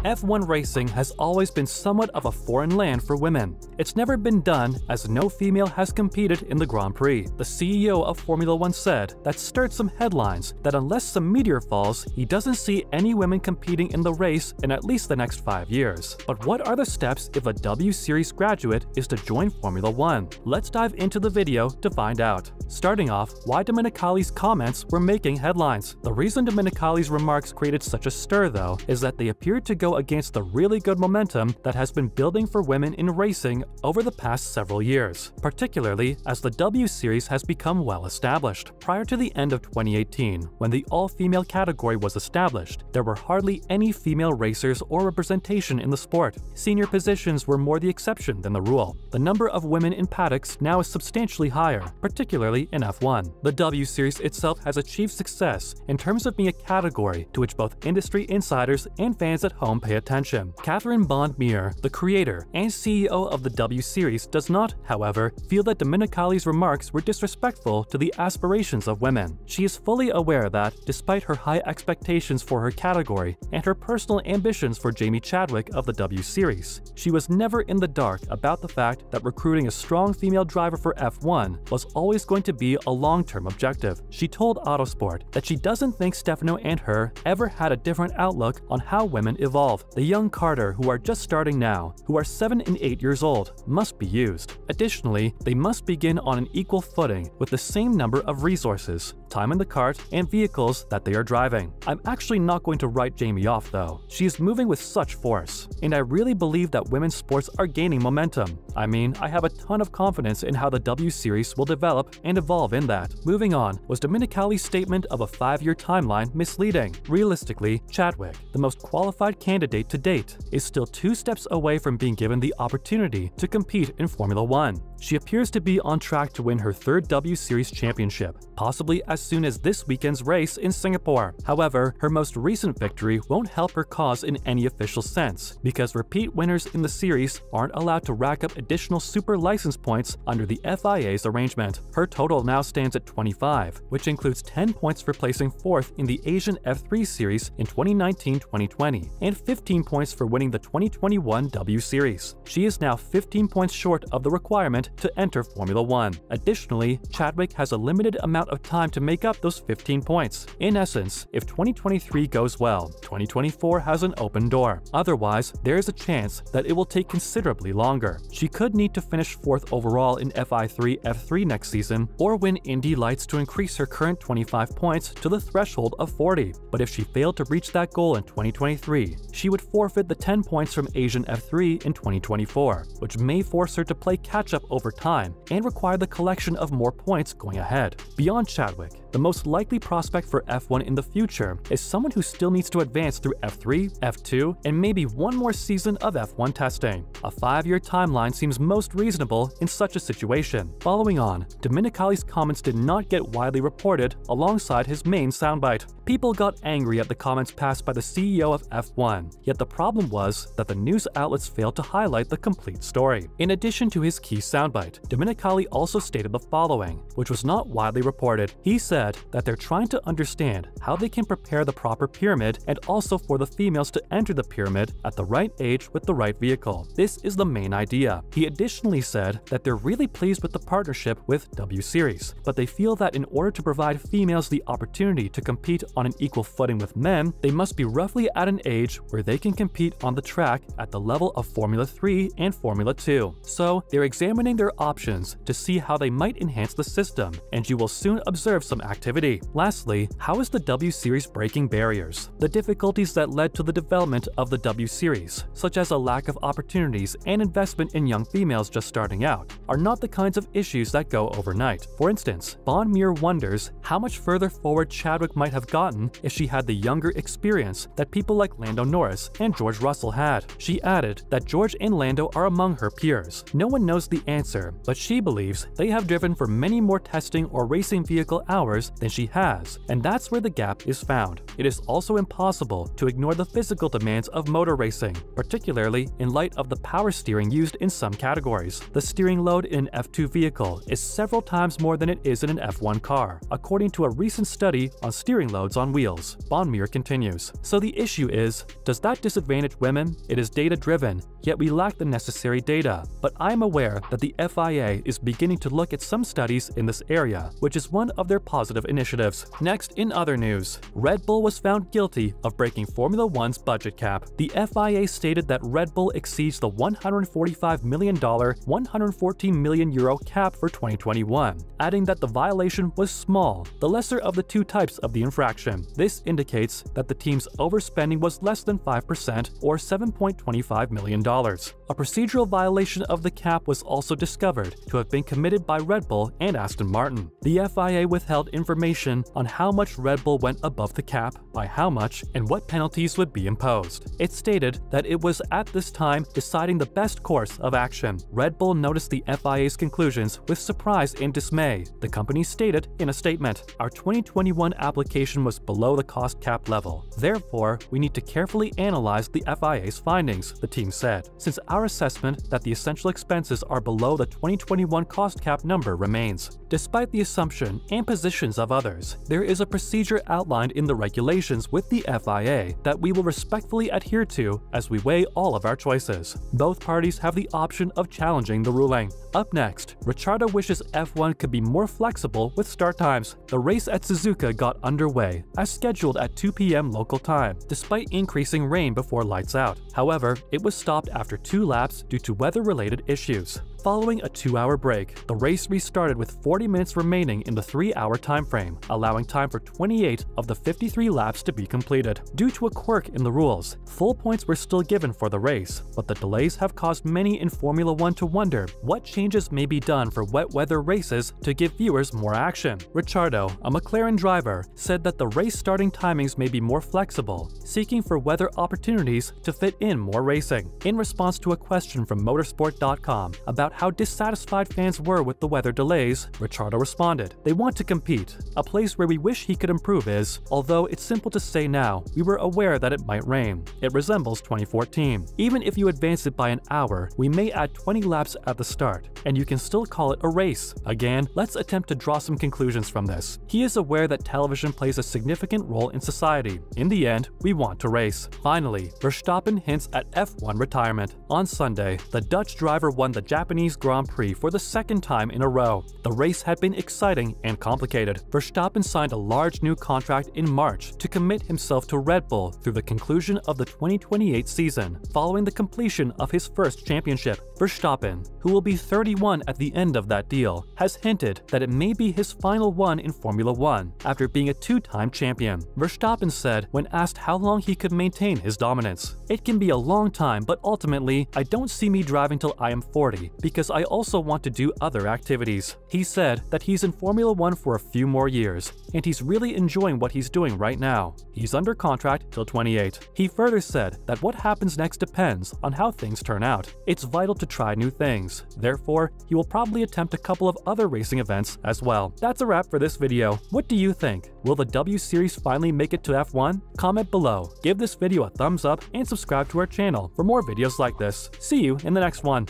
F1 racing has always been somewhat of a foreign land for women. It's never been done, as no female has competed in the Grand Prix. The CEO of Formula 1 said that stirred some headlines that unless some meteor falls, he doesn't see any women competing in the race in at least the next 5 years. But what are the steps if a W Series graduate is to join Formula 1? Let's dive into the video to find out. Starting off, why Domenicali's comments were making headlines. The reason Domenicali's remarks created such a stir, though, is that they appeared to go against the really good momentum that has been building for women in racing over the past several years, particularly as the W Series has become well established. Prior to the end of 2018, when the all-female category was established, there were hardly any female racers or representation in the sport. Senior positions were more the exception than the rule. The number of women in paddocks now is substantially higher, particularly in F1. The W Series itself has achieved success in terms of being a category to which both industry insiders and fans at home pay attention. Catherine Bond-Meir, the creator and CEO of the W Series, does not, however, feel that Domenicali's remarks were disrespectful to the aspirations of women. She is fully aware that, despite her high expectations for her category and her personal ambitions for Jamie Chadwick of the W Series, she was never in the dark about the fact that recruiting a strong female driver for F1 was always going to be a long-term objective. She told Autosport that she doesn't think Stefano and her ever had a different outlook on how women evolve. The young Carter, who are just starting now, who are 7 and 8 years old, must be used. Additionally, they must begin on an equal footing with the same number of resources, time in the kart, and vehicles that they are driving. I'm actually not going to write Jamie off, though. She is moving with such force, and I really believe that women's sports are gaining momentum. I mean, I have a ton of confidence in how the W Series will develop and evolve in that. Moving on, was Domenicali's statement of a 5-year timeline misleading? Realistically, Chadwick, the most qualified candidate to date, is still 2 steps away from being given the opportunity to compete in Formula 1. She appears to be on track to win her 3rd W Series championship, possibly as soon as this weekend's race in Singapore. However, her most recent victory won't help her cause in any official sense, because repeat winners in the series aren't allowed to rack up additional super license points under the FIA's arrangement. Her total now stands at 25, which includes 10 points for placing 4th in the Asian F3 series in 2019-2020, and 15 points for winning the 2021 W Series. She is now 15 points short of the requirement to enter Formula 1. Additionally, Chadwick has a limited amount of time to make up those 15 points. In essence, if 2023 goes well, 2024 has an open door. Otherwise, there is a chance that it will take considerably longer. She could need to finish 4th overall in FI3 F3 next season, or win Indy Lights to increase her current 25 points to the threshold of 40. But if she failed to reach that goal in 2023, she would forfeit the 10 points from Asian F3 in 2024, which may force her to play catch-up over time and require the collection of more points going ahead. Beyond Chadwick, the most likely prospect for F1 in the future is someone who still needs to advance through F3, F2, and maybe one more season of F1 testing. A 5-year timeline seems most reasonable in such a situation. Following on, Domenicali's comments did not get widely reported alongside his main soundbite. People got angry at the comments passed by the CEO of F1, yet the problem was that the news outlets failed to highlight the complete story. In addition to his key soundbite, Domenicali also stated the following, which was not widely reported. He said that they're trying to understand how they can prepare the proper pyramid and also for the females to enter the pyramid at the right age with the right vehicle. This is the main idea. He additionally said that they're really pleased with the partnership with W Series, but they feel that in order to provide females the opportunity to compete on an equal footing with men, they must be roughly at an age where they can compete on the track at the level of Formula 3 and Formula 2. So they're examining their options to see how they might enhance the system, and you will soon observe some activity. Lastly, how is the W Series breaking barriers? The difficulties that led to the development of the W Series, such as a lack of opportunities and investment in young females just starting out, are not the kinds of issues that go overnight. For instance, Bond-Meir wonders how much further forward Chadwick might have gotten if she had the younger experience that people like Lando Norris and George Russell had. She added that George and Lando are among her peers. No one knows the answer, but she believes they have driven for many more testing or racing vehicle hours years than she has, and that's where the gap is found. It is also impossible to ignore the physical demands of motor racing, particularly in light of the power steering used in some categories. The steering load in an F2 vehicle is several times more than it is in an F1 car, according to a recent study on steering loads on wheels. Bonmir continues. So the issue is, does that disadvantage women? It is data-driven, yet we lack the necessary data. But I'm aware that the FIA is beginning to look at some studies in this area, which is one of their positive initiatives. Next, in other news, Red Bull was found guilty of breaking Formula One's budget cap. The FIA stated that Red Bull exceeds the $145 million, €114 million cap for 2021, adding that the violation was small, the lesser of the two types of the infraction. This indicates that the team's overspending was less than 5% or $7.25 million. A procedural violation of the cap was also discovered to have been committed by Red Bull and Aston Martin. The FIA withheld information on how much Red Bull went above the cap, by how much, and what penalties would be imposed. It stated that it was at this time deciding the best course of action. Red Bull noticed the FIA's conclusions with surprise and dismay. The company stated in a statement, "Our 2021 application was below the cost cap level. Therefore, we need to carefully analyze the FIA's findings," the team said, "since our assessment that the essential expenses are below the 2021 cost cap number remains." Despite the assumption and positions of others, there is a procedure outlined in the regulations with the FIA that we will respectfully adhere to as we weigh all of our choices. Both parties have the option of challenging the ruling. Up next, Ricciardo wishes F1 could be more flexible with start times. The race at Suzuka got underway, as scheduled at 2 p.m. local time, despite increasing rain before lights out. However, it was stopped after 2 laps due to weather-related issues. Following a 2-hour break, the race restarted with 40 minutes remaining in the 3-hour timeframe, allowing time for 28 of the 53 laps to be completed. Due to a quirk in the rules, full points were still given for the race, but the delays have caused many in Formula One to wonder what changes may be done for wet weather races to give viewers more action. Ricciardo, a McLaren driver, said that the race starting timings may be more flexible, seeking for weather opportunities to fit in more racing. In response to a question from motorsport.com about how dissatisfied fans were with the weather delays, Ricciardo responded, "They want to compete. A place where we wish he could improve is, although it's simple to say now, we were aware that it might rain. It resembles 2014. Even if you advance it by an hour, we may add 20 laps at the start, and you can still call it a race. Again, let's attempt to draw some conclusions from this. He is aware that television plays a significant role in society. In the end, we want to race." Finally, Verstappen hints at F1 retirement. On Sunday, the Dutch driver won the Japanese Grand Prix for the 2nd time in a row. The race had been exciting and complicated. Verstappen signed a large new contract in March to commit himself to Red Bull through the conclusion of the 2028 season, following the completion of his first championship. Verstappen, who will be 31 at the end of that deal, has hinted that it may be his final one in Formula One after being a 2-time champion. Verstappen said when asked how long he could maintain his dominance, "It can be a long time, but ultimately, I don't see me driving till I am 40, because I also want to do other activities." He said that he's in Formula One for a few more years, and he's really enjoying what he's doing right now. He's under contract till 28. He further said that what happens next depends on how things turn out. It's vital to try new things. Therefore, he will probably attempt a couple of other racing events as well. That's a wrap for this video. What do you think? Will the W Series finally make it to F1? Comment below, give this video a thumbs up, and subscribe to our channel for more videos like this. See you in the next one.